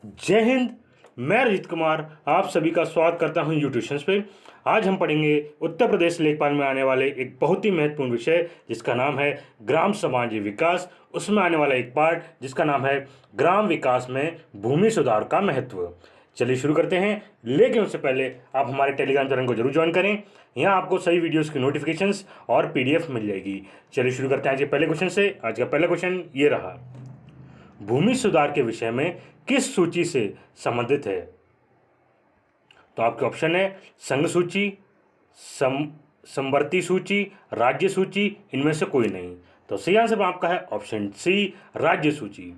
जय हिंद। मैं रजित कुमार आप सभी का स्वागत करता हूं यूट्यूशंस पे। आज हम पढ़ेंगे उत्तर प्रदेश लेखपाल में आने वाले एक बहुत ही महत्वपूर्ण विषय जिसका नाम है ग्राम समाज विकास। उसमें आने वाला एक पार्ट जिसका नाम है ग्राम विकास में भूमि सुधार का महत्व। चलिए शुरू करते हैं, लेकिन उससे पहले आप हमारे टेलीग्राम चैनल को जरूर ज्वाइन करें। यहाँ आपको सही वीडियोस की नोटिफिकेशंस और पीडीएफ मिल जाएगी। चलिए शुरू करते हैं आज के पहले क्वेश्चन से। आज का पहला क्वेश्चन ये रहा, भूमि सुधार के विषय में किस सूची से संबंधित है? तो आपके ऑप्शन है संघ सूची, समवर्ती सूची, राज्य सूची, इनमें से कोई नहीं। तो सही आंसर आपका है ऑप्शन सी, राज्य सूची।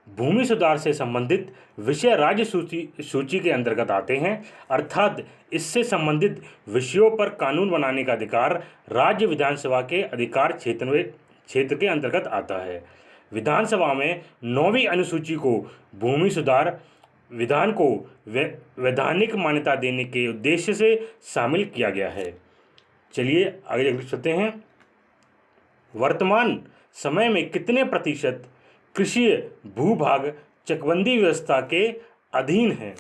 भूमि सुधार से संबंधित विषय राज्य सूची के अंतर्गत आते हैं, अर्थात इससे संबंधित विषयों पर कानून बनाने का अधिकार राज्य विधानसभा के अधिकार क्षेत्र के अंतर्गत आता है। विधानसभा में 9वीं अनुसूची को भूमि सुधार विधान को वैधानिक मान्यता देने के उद्देश्य से शामिल किया गया है। चलिए आगे चलते हैं। वर्तमान समय में कितने प्रतिशत कृषि भूभाग चकबंदी व्यवस्था के अधीन है?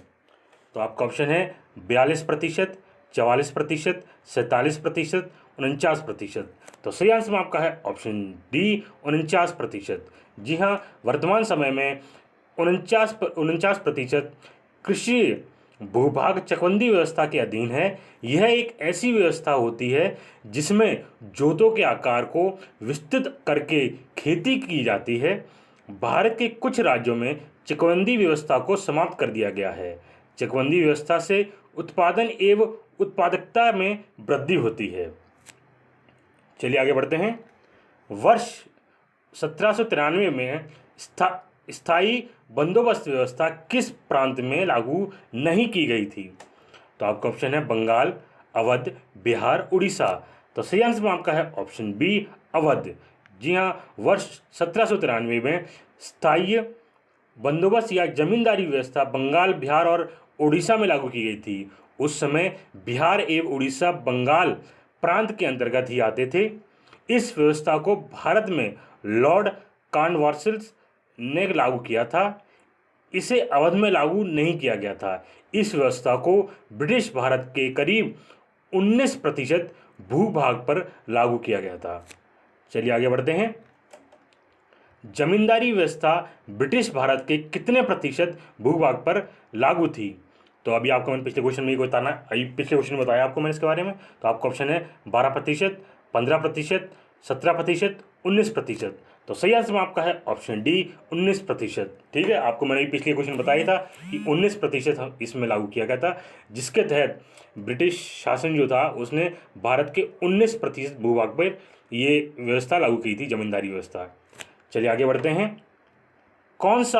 तो आपका ऑप्शन है 42%, 44%, 47%, 49%। तो सही आंसर आपका है ऑप्शन डी, 49%। जी हाँ, वर्तमान समय में 49% कृषि भूभाग चकबंदी व्यवस्था के अधीन है। यह एक ऐसी व्यवस्था होती है जिसमें जोतों के आकार को विस्तृत करके खेती की जाती है। भारत के कुछ राज्यों में चकबंदी व्यवस्था को समाप्त कर दिया गया है। चकबंदी व्यवस्था से उत्पादन एवं उत्पादकता में वृद्धि होती है। चलिए आगे बढ़ते हैं। वर्ष 1793 में स्थायी बंदोबस्त व्यवस्था किस प्रांत में लागू नहीं की गई थी? तो आपका ऑप्शन है बंगाल, अवध, बिहार, उड़ीसा। तो सही आंसर आपका है ऑप्शन बी, अवध। जी हाँ, वर्ष 1793 में स्थायी बंदोबस्त या जमींदारी व्यवस्था बंगाल, बिहार और उड़ीसा में लागू की गई थी। उस समय बिहार एवं उड़ीसा बंगाल प्रांत के अंतर्गत ही आते थे। इस व्यवस्था को भारत में लॉर्ड कॉर्नवालिस ने लागू किया था। इसे अवध में लागू नहीं किया गया था। इस व्यवस्था को ब्रिटिश भारत के करीब 19% भूभाग पर लागू किया गया था। चलिए आगे बढ़ते हैं। जमींदारी व्यवस्था ब्रिटिश भारत के कितने प्रतिशत भूभाग पर लागू थी? तो अभी आपको मैंने पिछले क्वेश्चन में ये बताना, पिछले क्वेश्चन में बताया आपको मैंने इसके बारे में। तो आपका ऑप्शन है 12%, 15%, 17%, 19%। तो सही आंसर आपका है ऑप्शन डी, 19%। ठीक है, आपको मैंने पिछले क्वेश्चन बताया था कि 19% इसमें लागू किया गया था, जिसके तहत ब्रिटिश शासन जो था उसने भारत के 19% भूभाग पर ये व्यवस्था लागू की थी, जमींदारी व्यवस्था। चलिए आगे बढ़ते हैं। कौन सा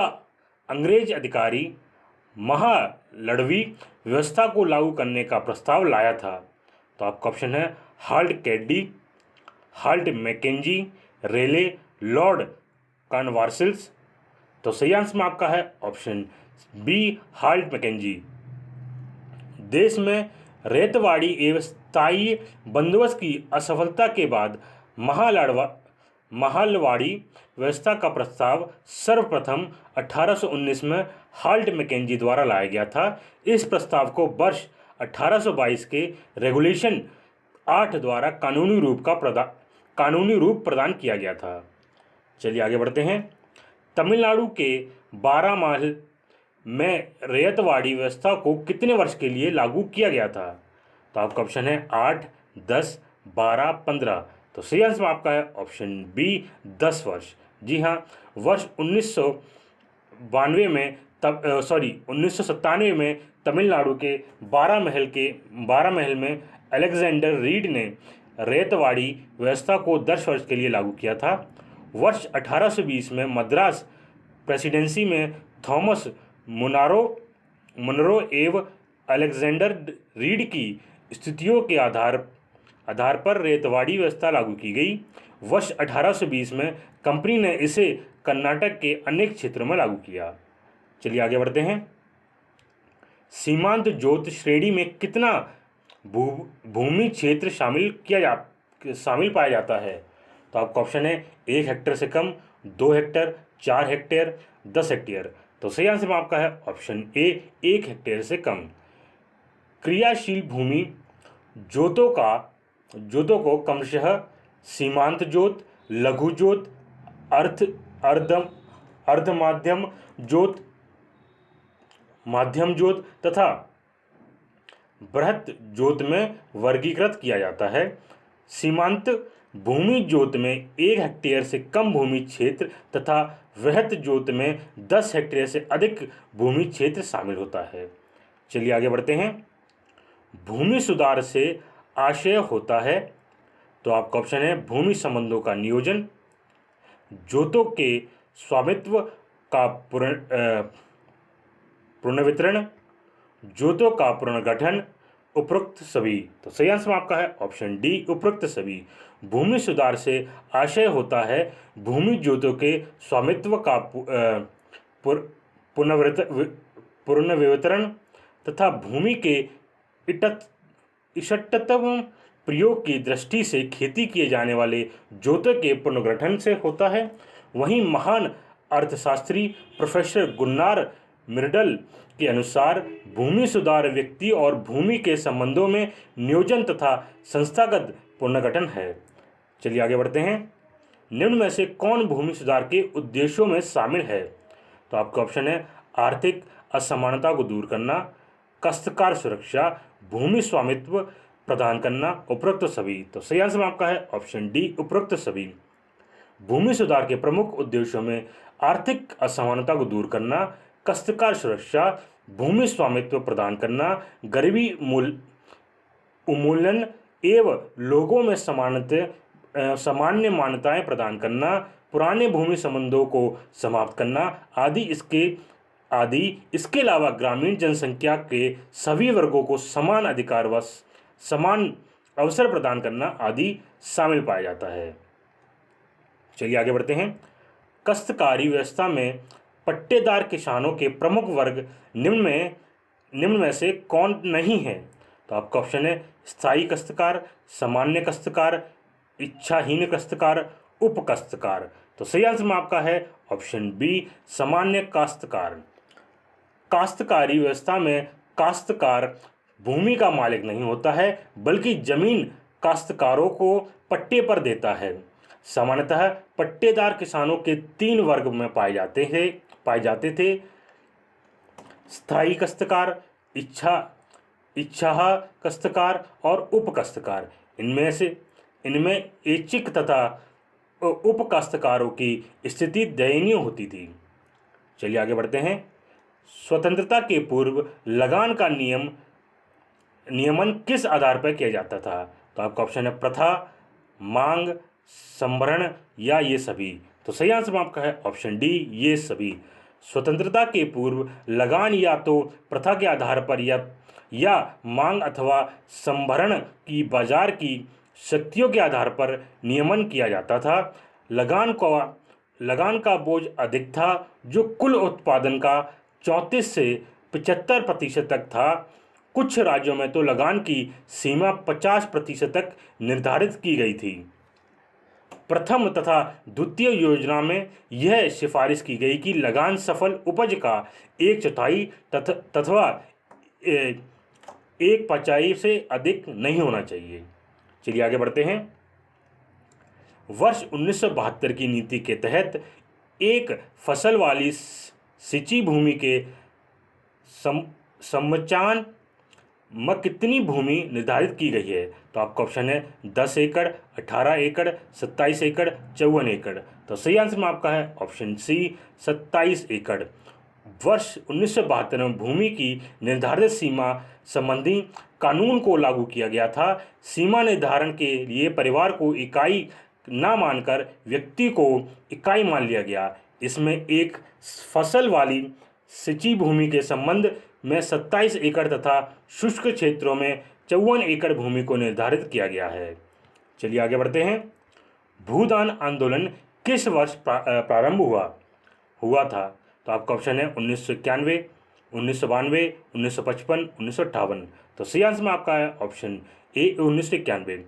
अंग्रेज अधिकारी महालड़वी व्यवस्था को लागू करने का प्रस्ताव लाया था? तो आपका ऑप्शन है हाल्ट कैडी, हाल्ट मैकेंजी, रेले, लॉर्ड कॉर्नवालिस। तो सही आंसर में आपका है ऑप्शन बी, हाल्ट मैकेंजी। देश में रेतवाड़ी एवं स्थायी बंदोबस्त की असफलता के बाद महालवाड़ी व्यवस्था का प्रस्ताव सर्वप्रथम 1819 में हाल्ट मैकेंजी द्वारा लाया गया था। इस प्रस्ताव को वर्ष 1822 के रेगुलेशन 8 द्वारा कानूनी रूप प्रदान किया गया था। चलिए आगे बढ़ते हैं। तमिलनाडु के 12 महल में रैयतवाड़ी व्यवस्था को कितने वर्ष के लिए लागू किया गया था? तो आपका ऑप्शन है 8, 10, 12, 15। तो सही आंसर आपका है ऑप्शन बी, 10 वर्ष। जी हाँ, वर्ष 1997 में तमिलनाडु के 12 महल में अलेक्जेंडर रीड ने रैयतवाड़ी व्यवस्था को 10 वर्ष के लिए लागू किया था। वर्ष 1820 में मद्रास प्रेसिडेंसी में थॉमस मुनरो एवं अलेक्जेंडर रीड की स्थितियों के आधार पर रैयतवाड़ी व्यवस्था लागू की गई। वर्ष 1820 में कंपनी ने इसे कर्नाटक के अनेक क्षेत्रों में लागू किया। चलिए आगे बढ़ते हैं। सीमांत जोत श्रेणी में कितना भूमि क्षेत्र शामिल पाया जाता है? तो आपका ऑप्शन है 1 हेक्टेयर से कम, 2 हेक्टेयर, 4 हेक्टेयर, 10 हेक्टेयर। तो सही आंसर आपका है ऑप्शन ए, 1 हेक्टेयर से कम। क्रियाशील भूमि जोतों को क्रमशः सीमांत जोत, लघु जोत, अर्ध अर्ध माध्यम जोत तथा बृहत जोत में वर्गीकृत किया जाता है। सीमांत भूमि जोत में 1 हेक्टेयर से कम भूमि क्षेत्र तथा वृहत जोत में 10 हेक्टेयर से अधिक भूमि क्षेत्र शामिल होता है। चलिए आगे बढ़ते हैं। भूमि सुधार से आशय होता है, तो आपका ऑप्शन है भूमि संबंधों का नियोजन, जोतों के स्वामित्व का पुनर्वितरण, जोतों का पुनर्गठन, उपरोक्त सभी। तो सही आंसर आपका है ऑप्शन डी, उपरोक्त सभी। भूमि सुधार से आशय होता है भूमि जोतों के स्वामित्व का पुनर्वितरण तथा भूमि के इष्टतम प्रयोग की दृष्टि से खेती किए जाने वाले जोतों के पुनर्गठन से होता है। वहीं महान अर्थशास्त्री प्रोफेसर गुन्नार मिर्डल के अनुसार भूमि सुधार व्यक्ति और भूमि के संबंधों में नियोजन तथा संस्थागत पुनर्गठन है। चलिए आगे बढ़ते हैं। निम्न में से कौन भूमि सुधार के उद्देश्यों में शामिल है? तो आपका ऑप्शन है आर्थिक असमानता को दूर करना, काश्तकार सुरक्षा, भूमि स्वामित्व प्रदान करना, उपरोक्त सभी। तो सही आंसर आपका है ऑप्शन डी, उपरोक्त सभी। भूमि सुधार के प्रमुख उद्देश्यों में आर्थिक असमानता को दूर करना, काश्तकार सुरक्षा, भूमि स्वामित्व प्रदान करना, गरीबी उन्मूलन एवं लोगों में सामान्य मान्यताएं प्रदान करना, पुराने भूमि संबंधों को समाप्त करना आदि इसके अलावा ग्रामीण जनसंख्या के सभी वर्गों को समान अधिकार व समान अवसर प्रदान करना आदि शामिल पाया जाता है। चलिए आगे बढ़ते हैं। काश्तकारी व्यवस्था में पट्टेदार किसानों के प्रमुख वर्ग निम्न में से कौन नहीं है? तो आपका ऑप्शन है स्थायी काश्तकार, सामान्य काश्तकार, इच्छाहीन काश्तकार, उप काश्तकार। तो सही आंसर में आपका है ऑप्शन बी, सामान्य काश्तकार। काश्तकारी व्यवस्था में काश्तकार भूमि का मालिक नहीं होता है, बल्कि जमीन काश्तकारों को पट्टे पर देता है। सामान्यतः पट्टेदार किसानों के 3 वर्ग में पाए जाते थे स्थायी काश्तकार, इच्छा काश्तकार और उप काश्तकार। इनमें ऐच्छिक तथा उप काश्तकारों की स्थिति दयनीय होती थी। चलिए आगे बढ़ते हैं। स्वतंत्रता के पूर्व लगान का नियमन किस आधार पर किया जाता था? तो आपका ऑप्शन है प्रथा, मांग, संभरण या ये सभी। तो सही आंसर आपका है ऑप्शन डी, ये सभी। स्वतंत्रता के पूर्व लगान या तो प्रथा के आधार पर या मांग अथवा संभरण की बाजार की शक्तियों के आधार पर नियमन किया जाता था। लगान का बोझ अधिक था, जो कुल उत्पादन का 34 से 75% तक था। कुछ राज्यों में तो लगान की सीमा 50% तक निर्धारित की गई थी। प्रथम तथा द्वितीय योजना में यह सिफारिश की गई कि लगान सफल उपज का 1/4 तथा 1/5 से अधिक नहीं होना चाहिए। चलिए आगे बढ़ते हैं। वर्ष 1972 की नीति के तहत एक फसल वाली सिंची भूमि के समचान में कितनी भूमि निर्धारित की गई है? तो आपका ऑप्शन है 10 एकड़, 18 एकड़, 27 एकड़, 54 एकड़। तो सही आंसर में आपका है ऑप्शन सी, 27 एकड़। वर्ष 1972 में भूमि की निर्धारित सीमा संबंधी कानून को लागू किया गया था। सीमा निर्धारण के लिए परिवार को इकाई न मानकर व्यक्ति को इकाई मान लिया गया। इसमें एक फसल वाली सिंची भूमि के संबंध में 27 एकड़ तथा शुष्क क्षेत्रों में 54 एकड़ भूमि को निर्धारित किया गया है। चलिए आगे बढ़ते हैं। भूदान आंदोलन किस वर्ष प्रारंभ हुआ था? तो आपका ऑप्शन है 1991, 1992, 1955, 1958। तो सही आंसर में आपका है ऑप्शन ए, 1991।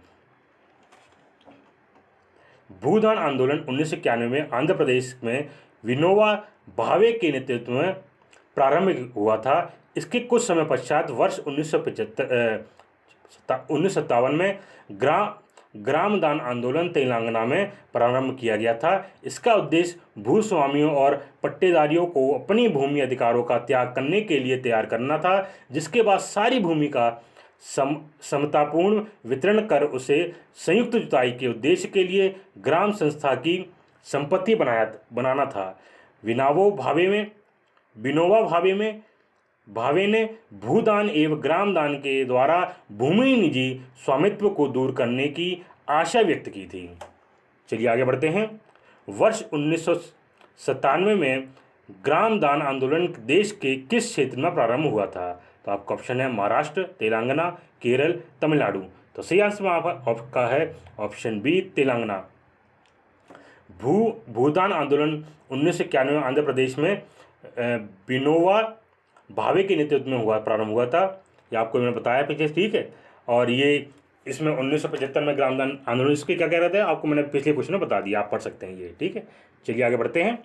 भूदान आंदोलन 1991 में आंध्र प्रदेश में विनोबा भावे के नेतृत्व में प्रारंभ हुआ था। इसके कुछ समय पश्चात वर्ष 1957 में ग्राम दान आंदोलन तेलंगाना में प्रारंभ किया गया था। इसका उद्देश्य भूस्वामियों और पट्टेदारियों को अपनी भूमि अधिकारों का त्याग करने के लिए तैयार करना था, जिसके बाद सारी भूमि का समतापूर्ण वितरण कर उसे संयुक्त जुताई के उद्देश्य के लिए ग्राम संस्था की संपत्ति बनाना था। विनोबा भावे ने भूदान एवं ग्राम दान के द्वारा भूमि निजी स्वामित्व को दूर करने की आशा व्यक्त की थी। चलिए आगे बढ़ते हैं। वर्ष 1997 में ग्राम दान आंदोलन देश के किस क्षेत्र में प्रारंभ हुआ था? तो आपका ऑप्शन है महाराष्ट्र, तेलंगाना, केरल, तमिलनाडु। तो सही आंसर आपका है ऑप्शन बी, तेलंगाना। भूदान आंदोलन 1991 में आंध्र प्रदेश में विनोबा भावे के नेतृत्व में प्रारंभ हुआ था। ये आपको मैंने बताया पीछे, ठीक है। और ये इसमें 1975 में ग्रामदान आंदोलन, इसके क्या कह रहे थे आपको मैंने पिछले क्वेश्चन में बता दिया, आप पढ़ सकते हैं ये, ठीक है। चलिए आगे बढ़ते हैं।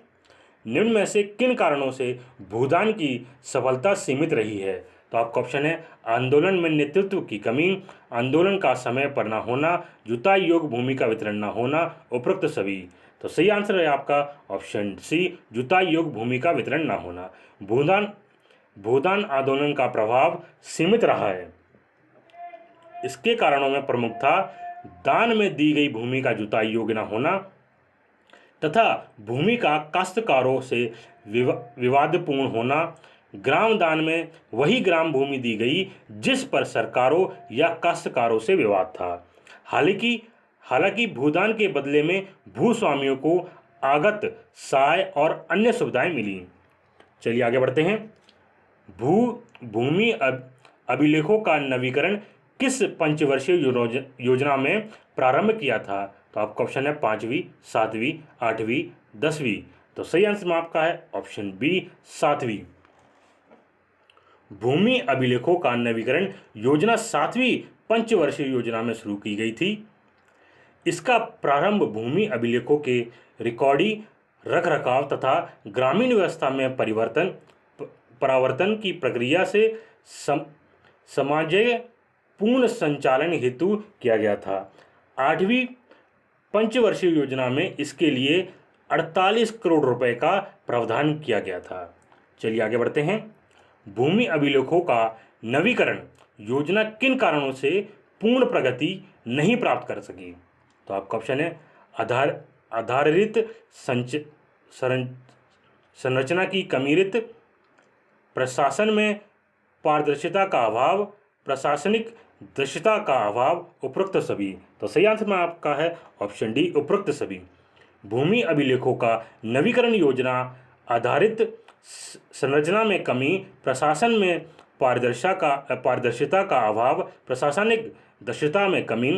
निम्न में से किन कारणों से भूदान की सफलता सीमित रही है? तो आपका ऑप्शन है आंदोलन में नेतृत्व की कमी, आंदोलन का समय पर न होना, जुताई योग्य भूमि का वितरण न होना, उपरोक्त सभी। तो सही आंसर है आपका ऑप्शन सी, जुताई योग्य भूमि का वितरण न होना। भूदान आंदोलन का प्रभाव सीमित रहा है। इसके कारणों में प्रमुख था दान में दी गई भूमि का जुताई योग्य न होना तथा भूमि का काश्तकारों से विवादपूर्ण होना। ग्राम दान में वही ग्राम भूमि दी गई जिस पर सरकारों या काश्तकारों से विवाद था। हालांकि भूदान के बदले में भूस्वामियों को आगत सहाय और अन्य सुविधाएं मिली। चलिए आगे बढ़ते हैं। भूमि अभिलेखों का नवीकरण किस पंचवर्षीय योजना में प्रारंभ किया था? तो आपका ऑप्शन है 5वीं, 7वीं, 8वीं, 10वीं। तो सही आंसर आपका है ऑप्शन बी, 7वीं। भूमि अभिलेखों का नवीकरण योजना 7वीं पंचवर्षीय योजना में शुरू की गई थी। इसका प्रारंभ भूमि अभिलेखों के रिकॉर्डी रखरखाव तथा ग्रामीण व्यवस्था में परावर्तन की प्रक्रिया से समाजय पूर्ण संचालन हेतु किया गया था। 8वीं पंचवर्षीय योजना में इसके लिए 48 करोड़ रुपए का प्रावधान किया गया था। चलिए आगे बढ़ते हैं। भूमि अभिलेखों का नवीकरण योजना किन कारणों से पूर्ण प्रगति नहीं प्राप्त कर सकी? तो आपका ऑप्शन है आधारित संरचना की कमीरित, प्रशासन में पारदर्शिता का अभाव, प्रशासनिक दक्षता का अभाव, उपरोक्त सभी। तो सही आंसर में आपका है ऑप्शन डी, उपरोक्त सभी। भूमि अभिलेखों का नवीकरण योजना आधारित संरचना में कमी, प्रशासन में पारदर्शिता का अभाव, प्रशासनिक दक्षता में कमी,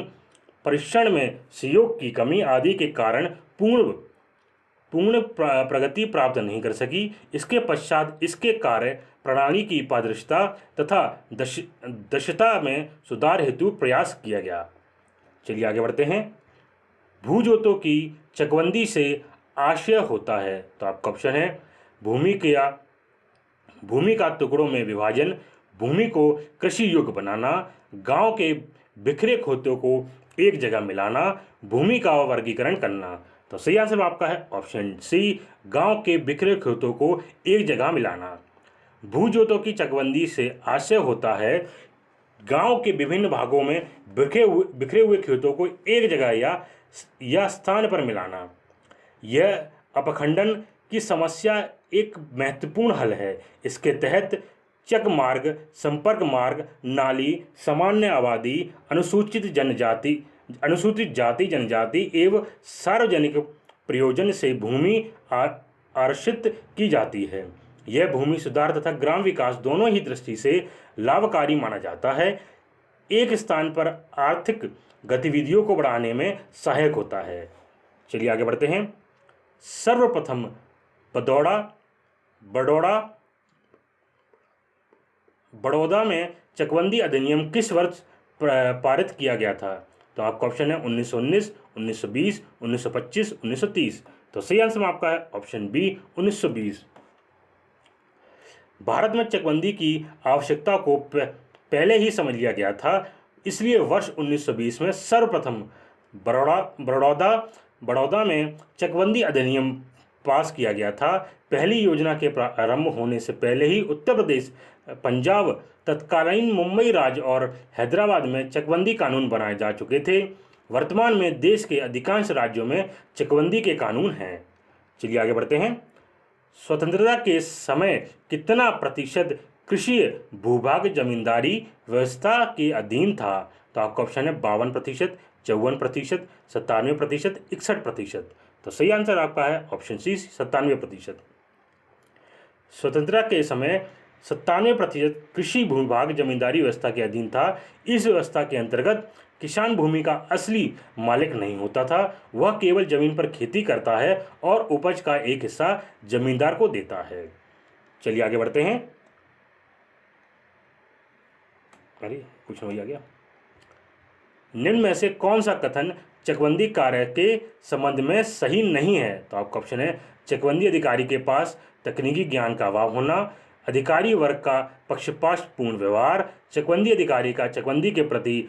परीक्षण में सहयोग की कमी आदि के कारण पूर्ण प्रगति प्राप्त नहीं कर सकी। इसके पश्चात इसके कार्य प्रणाली की पारदर्शिता तथा दक्षता में सुधार हेतु प्रयास किया गया। चलिए आगे बढ़ते हैं। भूजोतों की चकबंदी से आशय होता है। तो आपका ऑप्शन है भूमि का टुकड़ों में विभाजन, भूमि को कृषि योग्य बनाना, गांव के बिखरे खेतों को एक जगह मिलाना, भूमि का वर्गीकरण करना। तो सही आंसर आपका है ऑप्शन सी, गांव के बिखरे खेतों को एक जगह मिलाना। भूजोतों की चकबंदी से आशय होता है गांव के विभिन्न भागों में बिखरे हुए खेतों को एक जगह या स्थान पर मिलाना। यह अपखंडन की समस्या एक महत्वपूर्ण हल है। इसके तहत चक मार्ग, संपर्क मार्ग, नाली, सामान्य आबादी, अनुसूचित जाति जनजाति एवं सार्वजनिक प्रयोजन से भूमि आरक्षित की जाती है। यह भूमि सुधार तथा ग्राम विकास दोनों ही दृष्टि से लाभकारी माना जाता है। एक स्थान पर आर्थिक गतिविधियों को बढ़ाने में सहायक होता है। चलिए आगे बढ़ते हैं। सर्वप्रथम बड़ौदा में चकबंदी अधिनियम किस वर्ष पारित किया गया था? तो आपका ऑप्शन है 1919, 1920, 1925, 1930। तो सही आंसर आपका है ऑप्शन बी, 1920। भारत में चकबंदी की आवश्यकता को पहले ही समझ लिया गया था, इसलिए वर्ष 1920 में सर्वप्रथम बड़ौदा में चकबंदी अधिनियम पास किया गया था। पहली योजना के प्रारंभ होने से पहले ही उत्तर प्रदेश, पंजाब, तत्कालीन मुंबई राज्य और हैदराबाद में चकबंदी कानून बनाए जा चुके थे। वर्तमान में देश के अधिकांश राज्यों में चकबंदी के कानून हैं। चलिए आगे बढ़ते हैं। स्वतंत्रता के समय कितना प्रतिशत कृषि भूभाग जमींदारी व्यवस्था के अधीन था? तो आपका ऑप्शन है 52%, 54%, 97%, 61%। तो सही आंसर आपका है ऑप्शन सी, 97%। स्वतंत्रता के समय 97% कृषि भूभाग जमींदारी व्यवस्था के अधीन था। इस व्यवस्था के अंतर्गत किसान भूमि का असली मालिक नहीं होता था, वह केवल जमीन पर खेती करता है और उपज का एक हिस्सा जमींदार को देता है। चलिए आगे बढ़ते हैं। अरे कुछ नहीं आ गया। निम्न में से कौन सा कथन चकबंदी कार्य के संबंध में सही नहीं है? तो आपका ऑप्शन है चकबंदी अधिकारी के पास तकनीकी ज्ञान का अभाव होना, अधिकारी वर्ग का पक्षपातपूर्ण व्यवहार, चकबंदी अधिकारी का चकबंदी के प्रति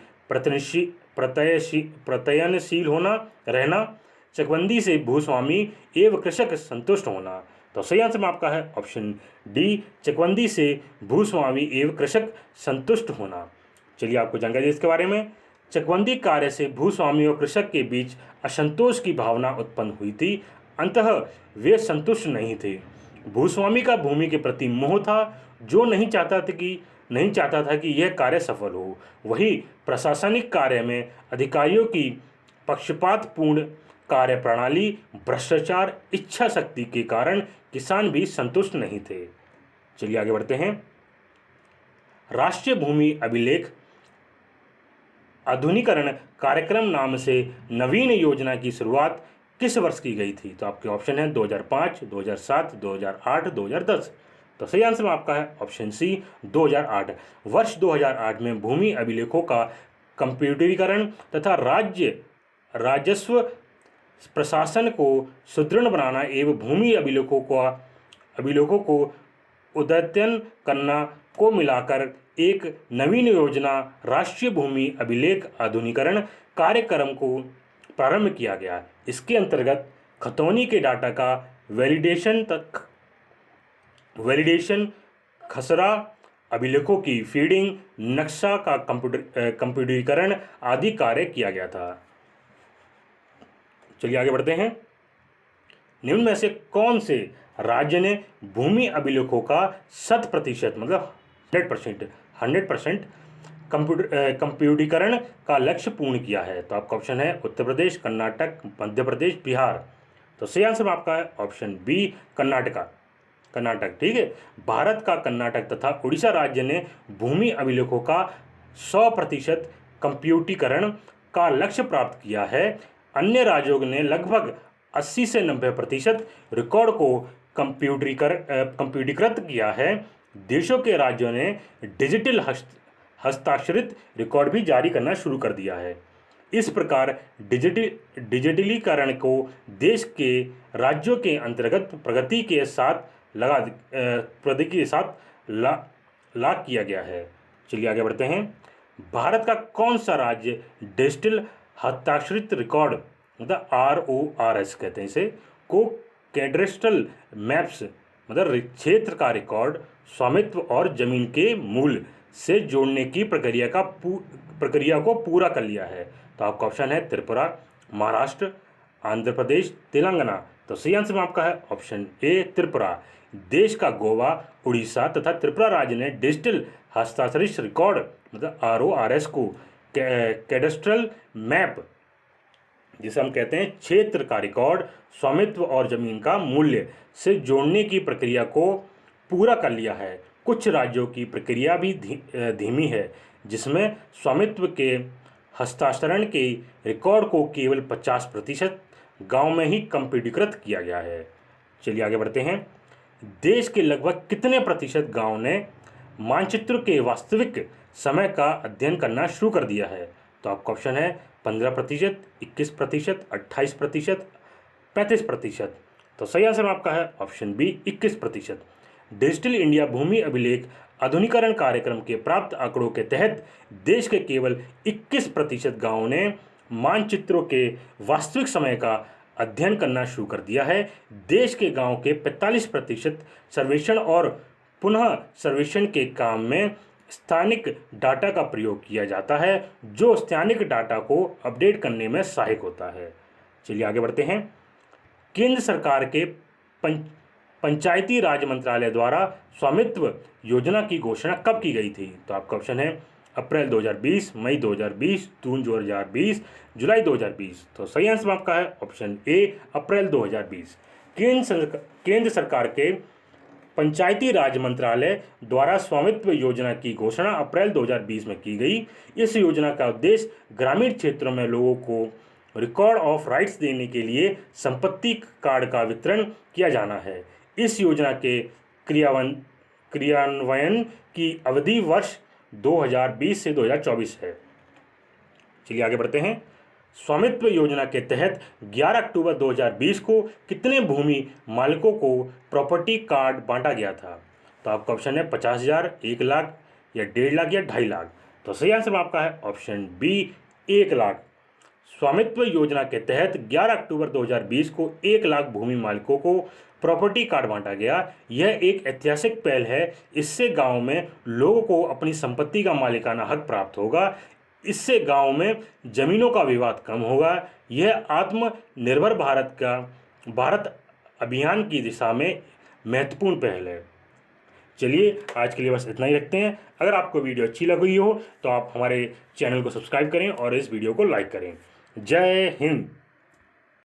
प्रत्ययनशील होना रहना, चकबंदी से भूस्वामी एवं कृषक संतुष्ट होना। तो सही आंसर में आपका है ऑप्शन डी, चकबंदी से भूस्वामी एवं कृषक संतुष्ट होना। चलिए आपको जानकारी इसके बारे में। चकबंदी कार्य से भूस्वामी और कृषक के बीच असंतोष की भावना उत्पन्न हुई थी, अंततः वे संतुष्ट नहीं थे। भूस्वामी का भूमि के प्रति मोह था, जो नहीं चाहता था कि यह कार्य सफल हो। वही प्रशासनिक कार्य में अधिकारियों की पक्षपातपूर्ण कार्य प्रणाली, भ्रष्टाचार, इच्छा शक्ति के कारण किसान भी संतुष्ट नहीं थे। चलिए आगे बढ़ते हैं। राष्ट्रीय भूमि अभिलेख आधुनिकीकरण कार्यक्रम नाम से नवीन योजना की शुरुआत किस वर्ष की गई थी? तो आपके ऑप्शन है 2005, 2007, 2008, 2010। तो सही आंसर में आपका है ऑप्शन सी, 2008। वर्ष 2008 में भूमि अभिलेखों का कंप्यूटरीकरण तथा राजस्व प्रशासन को सुदृढ़ बनाना एवं भूमि अभिलेखों को अद्यतन करना को मिलाकर एक नवीन योजना राष्ट्रीय भूमि अभिलेख आधुनिकीकरण कार्यक्रम को प्रारंभ किया गया। इसके अंतर्गत खतौनी के डाटा का वैलिडेशन, खसरा अभिलेखों की फीडिंग, नक्शा का कंप्यूटरीकरण आदि कार्य किया गया था। चलिए आगे बढ़ते हैं। निम्न में से कौन से राज्य ने भूमि अभिलेखों का 100% मतलब 100% कंप्यूटरीकरण का लक्ष्य पूर्ण किया है? तो आपका ऑप्शन है उत्तर प्रदेश, कर्नाटक, मध्य प्रदेश, बिहार। तो सही आंसर आपका है ऑप्शन बी, कर्नाटक। ठीक है। भारत का कर्नाटक तथा उड़ीसा राज्य ने भूमि अभिलेखों का 100% कंप्यूटरीकरण का लक्ष्य प्राप्त किया है। अन्य राज्यों ने लगभग 80 से 90% रिकॉर्ड को कंप्यूटरीकृत किया है। देशों के राज्यों ने डिजिटल हस्ताक्षरित रिकॉर्ड भी जारी करना शुरू कर दिया है। इस प्रकार डिजिटलीकरण को देश के राज्यों के अंतर्गत प्रगति के साथ लागू किया गया है। चलिए आगे बढ़ते हैं। भारत का कौन सा राज्य डिजिटल हस्ताक्षरित रिकॉर्ड मतलब RORS कहते हैं इसे को कैडस्ट्रल मैप्स मतलब क्षेत्र का रिकॉर्ड, स्वामित्व और जमीन के मूल्य से जोड़ने की प्रक्रिया को पूरा कर लिया है? तो आपका ऑप्शन है त्रिपुरा, महाराष्ट्र, आंध्र प्रदेश, तेलंगाना। तो सही आंसर में आपका है ऑप्शन ए, त्रिपुरा। देश का गोवा, उड़ीसा तथा त्रिपुरा राज्य ने डिजिटल हस्ताक्षरित रिकॉर्ड मतलब RORS को कैडस्ट्रल मैप जिसे हम कहते हैं क्षेत्र का रिकॉर्ड, स्वामित्व और जमीन का मूल्य से जोड़ने की प्रक्रिया को पूरा कर लिया है। कुछ राज्यों की प्रक्रिया भी धीमी है, जिसमें स्वामित्व के हस्तांतरण के रिकॉर्ड को केवल 50% गांव में ही कंप्यूटरीकृत किया गया है। चलिए आगे बढ़ते हैं। देश के लगभग कितने प्रतिशत गांव ने मानचित्र के वास्तविक समय का अध्ययन करना शुरू कर दिया है? तो आपका ऑप्शन है 15%, 21%, 28%, 35%। तो सही आंसर आपका है ऑप्शन बी, 21%। डिजिटल इंडिया भूमि अभिलेख आधुनिकीकरण कार्यक्रम के प्राप्त आंकड़ों के तहत देश के केवल 21% गांवों ने मानचित्रों के वास्तविक समय का अध्ययन करना शुरू कर दिया है। देश के गांवों के 45% सर्वेक्षण और पुनः सर्वेक्षण के काम में स्थानिक डाटा का प्रयोग किया जाता है, जो स्थानिक डाटा को अपडेट करने में सहायक होता है। चलिए आगे बढ़ते हैं। केंद्र सरकार के पंचायती राज मंत्रालय द्वारा स्वामित्व योजना की घोषणा कब की गई थी? तो आपका ऑप्शन है अप्रैल 2020, मई 2020, जून 2020, जुलाई 2020। तो सही आंसर आपका है ऑप्शन ए, अप्रैल 2020। केंद्र सरकार के पंचायती राज मंत्रालय द्वारा स्वामित्व योजना की घोषणा अप्रैल 2020 में की गई। इस योजना का उद्देश्य ग्रामीण क्षेत्रों में लोगों को रिकॉर्ड ऑफ राइट्स देने के लिए संपत्ति कार्ड का वितरण किया जाना है। इस योजना के क्रियान्वयन की अवधि वर्ष 2020 से 2024 है। चलिए आगे बढ़ते हैं। स्वामित्व योजना के तहत 11 अक्टूबर 2020 को कितने भूमि मालिकों को प्रॉपर्टी कार्ड बांटा गया था? तो आपका ऑप्शन है 50,000, 1 लाख या 1.5 लाख या 2.5 लाख। तो सही आंसर आपका है ऑप्शन बी, 1 लाख। स्वामित्व योजना के तहत 11 अक्टूबर 2020 को 1 लाख भूमि मालिकों को प्रॉपर्टी कार्ड बांटा गया। यह एक ऐतिहासिक पहल है। इससे गांव में लोगों को अपनी संपत्ति का मालिकाना हक प्राप्त होगा। इससे गांव में जमीनों का विवाद कम होगा। यह आत्मनिर्भर भारत अभियान की दिशा में महत्वपूर्ण पहल है। चलिए आज के लिए बस इतना ही रखते हैं। अगर आपको वीडियो अच्छी लगी हो तो आप हमारे चैनल को सब्सक्राइब करें और इस वीडियो को लाइक करें। जय हिंद।